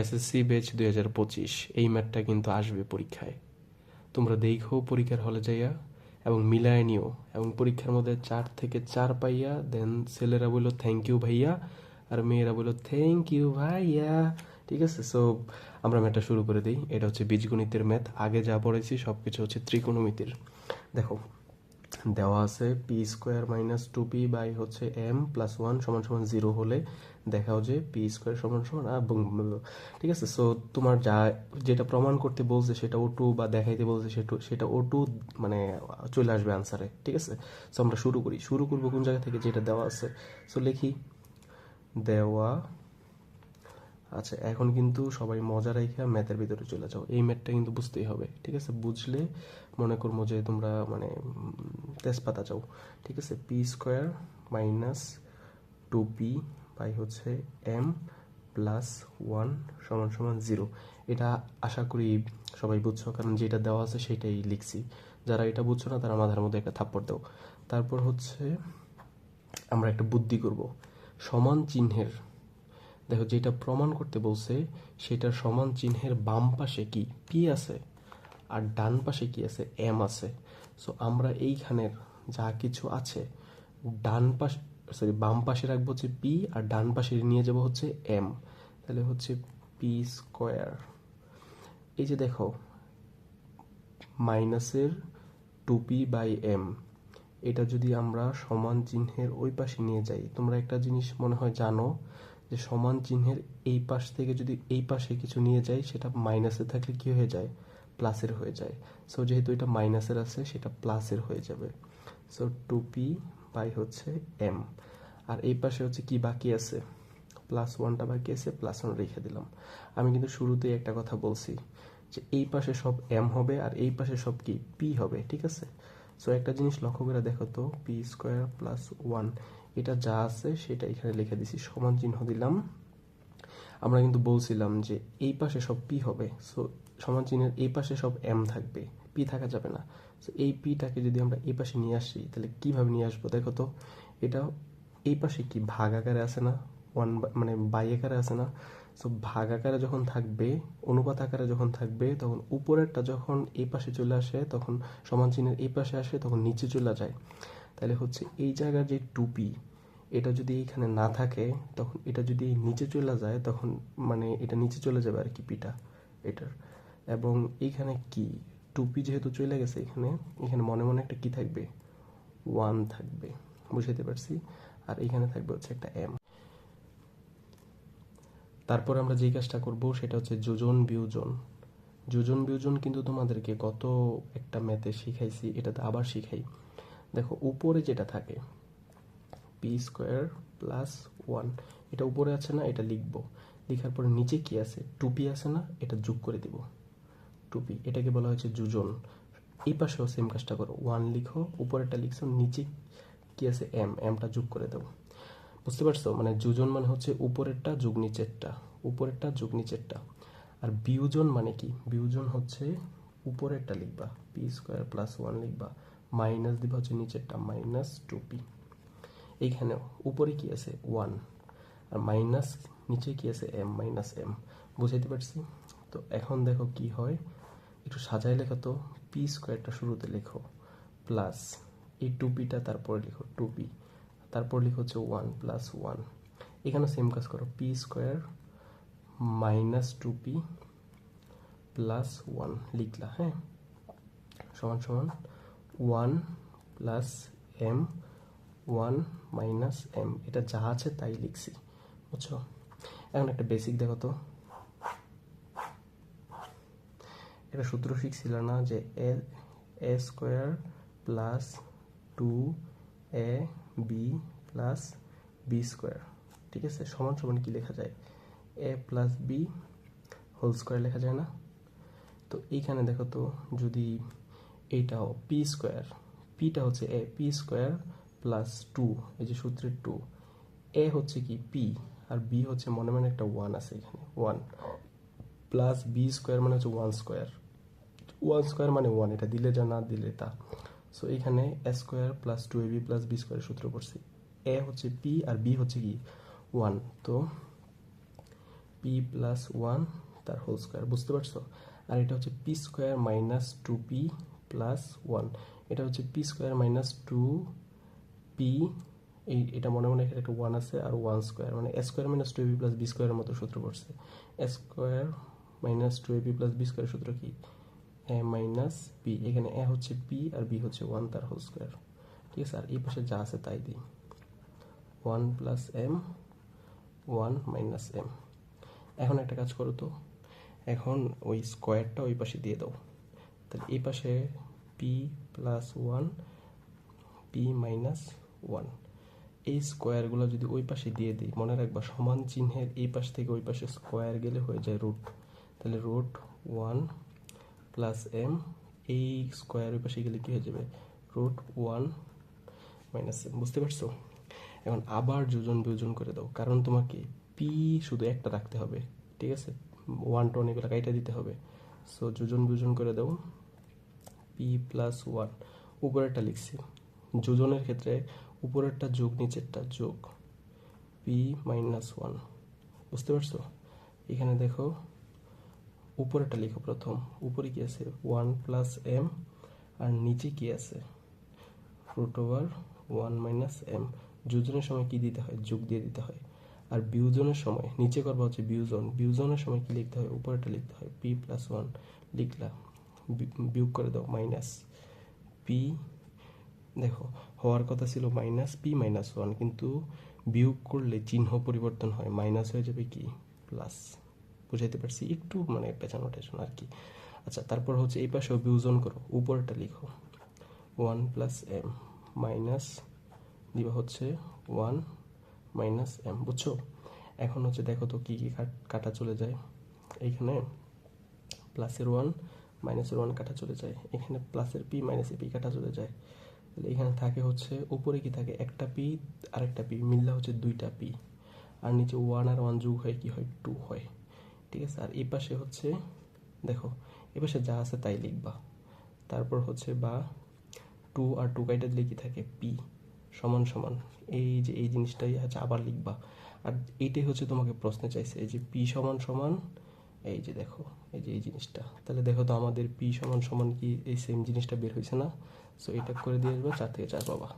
SSC batch 2025 এই ম্যাথটা কিন্তু আসবে পরীক্ষায়। তোমরা দেখো পরীক্ষার হলে যাইয়া এবং মিলায় নিও, এবং পরীক্ষার মধ্যে 4 থেকে 4 পাইয়া দেন ছেলেরা বললো থ্যাংক ইউ ভাইয়া আর মেয়েরা বললো থ্যাংক ইউ ভাইয়া। ঠিক আছে, সো আমরা ম্যাথটা শুরু করে দিই। এটা হচ্ছে বীজগণিতের ম্যাথ, আগে যা পড়েছি সব কিছু হচ্ছে ত্রিকোণমিতির। দেখো দেওয়া আছে P square minus two P by হচ্ছে এম প্লাস ওয়ান সমান সমান জিরো হলে দেখাও যে পি স্কোয়ার সমান সমান ঠিক আছে। সো তোমার যেটা প্রমাণ করতে বলছে সেটা ও টু, বা দেখাইতে বলছে সেটা ও টু মানে চলে আসবে আনসারে। ঠিক আছে, সো আমরা শুরু করবো কোন জায়গা থেকে, যেটা দেওয়া আছে। সো লিখি দেওয়া। আচ্ছা, এখন কিন্তু সবাই মজা রাখা ম্যাথের ভিতরে চলে যাও, এই ম্যাথটা কিন্তু বুঝতেই হবে। ঠিক আছে, বুঝলে মনে করবো যে তোমরা মানে তেজপাতা চাও। ঠিক আছে, P square minus two P by হচ্ছে এম প্লাস ওয়ান সমান সমান জিরো। এটা আশা করি সবাই বুঝছো, কারণ যেটা দেওয়া আছে সেটাই লিখছি। যারা এটা বুঝছো না তারা মাথার মধ্যে একটা থাপ্পড় দাও। তারপর হচ্ছে আমরা একটা বুদ্ধি করব। সমান চিহ্নের, দেখো যেটা প্রমাণ করতে বলছে সেটার সমান চিহ্নের বাম পাশে কি পি আছে আর ডান পাশে কি আছে এম আছে। সো আমরা এইখানের যা কিছু আছে ডান পাশ বাম পাশে রাখবো হচ্ছে পি আর ডান পাশে নিয়ে যাব হচ্ছে এম। তাহলে হচ্ছে পি স্কোয়ার, এই যে দেখো মাইনাসের টু পি বাই এম, এটা যদি আমরা সমান চিহ্নের ওই পাশে নিয়ে যাই, তোমরা একটা জিনিস মনে হয় জানো যে সমান চিহ্নের এই পাশ থেকে যদি এই পাশে কিছু নিয়ে যাই সেটা মাইনাসে থাকলে কি হয়ে যায়, প্লাসের হয়ে যায়। সো যেহেতু এটা মাইনাসের আছে সেটা প্লাসের হয়ে যাবে। সো টু পি বাই হচ্ছে এম, আর এই পাশে হচ্ছে কি বাকি আছে, প্লাস ওয়ানটা বাকি আছে, প্লাস ওয়ান রেখে দিলাম। আমি কিন্তু শুরুতেই একটা কথা বলছি যে এই পাশে সব এম হবে আর এই পাশে সব কি পি হবে। ঠিক আছে, সো একটা জিনিস লক্ষ্য করে দেখো তো, পি স্কোয়ার প্লাস ওয়ান এটা যা আছে সেটা এখানে লিখে দিছি, সমান চিহ্ন দিলাম। আমরা কিন্তু বলছিলাম যে এই পাশে সব পি হবে, সো সমান চিহ্নের এই পাশে সব এম থাকবে, পি থাকা যাবে না। সো এই পিটাকে যদি আমরা এই পাশে নিয়ে আসি তাহলে কিভাবে নিয়ে আসবো দেখো তো, এটা এই পাশে কি ভাগ আকারে আছে না, ওয়ান মানে বাই আকারে আছে না। সো ভাগ আকারে যখন থাকবে, অনুপাত আকারে যখন থাকবে, তখন উপরেরটা যখন এই পাশে চলে আসে তখন সমান চিহ্নের এই পাশে আসে তখন নিচে চলে যায়। তাহলে হচ্ছে এই জায়গার যে টুপি এটা যদি এখানে না থাকে তখন এটা যদি নিচে চলে যায় তখন মানে এটা নিচে চলে যাবে আর কি পিটা এটার। এবং এইখানে কি টুপি যেহেতু চলে গেছে এখানে, এখানে মনে মনে একটা কি থাকবে, ওয়ান থাকবে, বুঝাইতে পারছি। আর এখানে থাকবে হচ্ছে একটা এম। তারপর আমরা যেই কাজটা করব সেটা হচ্ছে যোজন বিয়োজন। যোজন বিয়োজন কিন্তু তোমাদেরকে গত একটা ম্যাথে শিখাইছি, এটাতে আবার শিখাই। দেখো উপরে যেটা থাকে পি স্কোয়ার প্লাস ওয়ান, এটা উপরে আছে না, এটা লিখবো। লেখার পরে নিচে কি আছে, টুপি আছে না, এটা যোগ করে দিব। টুপি এটাকে বলা হয়েছে যোজন। এই পাশেও সেম কাজটা করো, ওয়ান লিখো, উপরেরটা লিখছো, নিচে কি আছে এম, এমটা যোগ করে দাও। বুঝতে পারছো, মানে যোজন মানে হচ্ছে উপরেরটা যোগ নিচেরটা, উপরেরটা যোগ নিচেরটা। আর বিয়োজন মানে কি, বিয়োজন হচ্ছে উপরেরটা লিখবা পি স্কোয়ার প্লাস ওয়ান লিখবা, মাইনাস দিবা হচ্ছে নিচেরটা মাইনাস টু পি। এইখানেও উপরে কি আছে ওয়ান আর মাইনাস নিচে কি আছে এম মাইনাস এম, বুঝাইতে পারছি। তো এখন দেখো কি হয়, একটু সাজায় লেখো তো, পি স্কোয়ারটা শুরুতে লেখো প্লাস এই টুপিটা তারপরে লিখো টুপি, তারপর লিখো হচ্ছে ওয়ান প্লাস ওয়ান। এখানে সেম কাজ করো, P square minus two P plus one লিখলা, হ্যাঁ, সমান সমান one plus M one minus M, এটা যা আছে তাই লিখছি, বুঝছো। এখন একটা বেসিক দেখো তো, এটা সূত্র শিখছিল না যে এ square plus two A B plus B square, ঠিক আছে, সমান সমান কি লেখা যায়, এ প্লাস বি হোল স্কোয়ার লেখা যায় না। তো এইখানে দেখো তো, যদি এইটাও পি স্কোয়ার, পিটা হচ্ছে এ, পি স্কোয়ার প্লাস টু, এই যে সূত্রের টু, এ হচ্ছে কি পি আর বি হচ্ছে মনে মনে একটা ওয়ান আছে এখানে, ওয়ান প্লাস বি স্কোয়ার মানে হচ্ছে ওয়ান স্কোয়ার, ওয়ান স্কোয়ার মানে ওয়ান, এটা দিলে যা না দিলে তা। সো এখানে এ square plus two A B plus B স্কোয়ারের সূত্র করছি, এ হচ্ছে পি আর বি হচ্ছে কি ওয়ান। তো পি প্লাস ওয়ান তার হোল স্কোয়ার, বুঝতে পারছো? আর এটা হচ্ছে P square minus two P plus one, এটা হচ্ছে P square minus two P, এটা মনে মনে এখানে একটা ওয়ান আছে আর ওয়ান স্কোয়ার, মানে A square minus two AB plus B স্কোয়ারের মতো সূত্র পড়ছে। A square minus two AB plus B স্কোয়ারের সূত্র কি? এ মাইনাস বি, এখানে এ হচ্ছে পি আর বি হচ্ছে ওয়ান তার হোল স্কোয়ার, ঠিক আছে? আর এই পাশে যা আছে তাই দিই, one plus M one minus M. এখন একটা কাজ করো তো, এখন ওই স্কোয়ারটা ওই পাশে দিয়ে দাও, তাহলে এই পাশে P plus one P minus one, এই স্কোয়ারগুলো যদি ওই পাশে দিয়ে দিই, মনে রাখবা সমান চিহ্নের এই পাশ থেকে ওই পাশে স্কোয়ার গেলে হয়ে যায় রুট, তাহলে রুট ওয়ান প্লাস এম, এই স্কোয়ার ওই পাশে গেলে কী হয়ে যাবে? রুট ওয়ান মাইনাস এম, বুঝতে পারছো? এখন আবার যোজন বিয়োজন করে দাও, কারণ তোমাকে পি শুধু একটা রাখতে হবে, ঠিক আছে? ওয়ান টন এগুলো কাইটা দিতে হবে। সো যোজন বিয়োজন করে দাও, পি প্লাস ওয়ান, উপরেরটা লিখছি, যোজনের ক্ষেত্রে উপরেরটা যোগ নিচেরটা যোগ, পি মাইনাস ওয়ান, বুঝতে পারছো? এখানে দেখো উপরেরটা লিখো প্রথম, উপরে কি আছে? ওয়ান প্লাস এম, আর নিচে কি আছে? Root over one minus M. যোজনের সময় কি দিতে হয়? যোগ দিয়ে দিতে হয়। আর বিয়োজনের সময় নিচে করবা হচ্ছে বিয়োজন, বিয়োজনের সময় কি লিখতে হয়? উপরেটা লিখতে হয়, পি প্লাস ওয়ান লিখলা, বিয়োগ করে দাও মাইনাস পি, দেখো হওয়ার কথা ছিল মাইনাস পি মাইনাস ওয়ান, কিন্তু বিয়োগ করলে চিহ্ন পরিবর্তন হয়, মাইনাস হয়ে যাবে কি প্লাস। বুঝাইতে পারছি? একটু মানে পেছানো টেছানো আর কি। আচ্ছা, তারপর হচ্ছে এই পাশেও বিয়োজন করো, উপরেটা লিখো, ওয়ান প্লাস এম মাইনাস দিবা হচ্ছে ওয়ান মাইনাস এম, বুঝছো? এখন হচ্ছে দেখো তো কী কী কাটা চলে যায়, এইখানে প্লাসের ওয়ান মাইনাসের ওয়ান কাটা চলে যায়, এখানে প্লাসের পি মাইনাসের পি কাটা চলে যায়, তাহলে এখানে থাকে হচ্ছে উপরে কি থাকে? একটা পি আর একটা পি মিললে হচ্ছে দুইটা পি, আর নিচে ওয়ান আর ওয়ান যোগ হয় কি হয়? টু হয়, ঠিক আছে? আর এই পাশে হচ্ছে দেখো, এ পাশে যা আছে তাই লিখবা, তারপর হচ্ছে বা টু আর টু কাইটা দিলে কি থাকে? পি সমান সমান, এই যে এই জিনিসটাই হচ্ছে আবার লিখবা। আর এইটাই হচ্ছে তোমাকে প্রশ্নে চাইছে, এই যে পি সমান সমান, এই যে দেখো এই যে এই জিনিসটা, তাহলে দেখো তো আমাদের পি সমান সমান কি এই সেম জিনিসটা বের হয়েছে না? সো এটা করে দিয়ে আসবে, 4 থেকে 4 পাবা।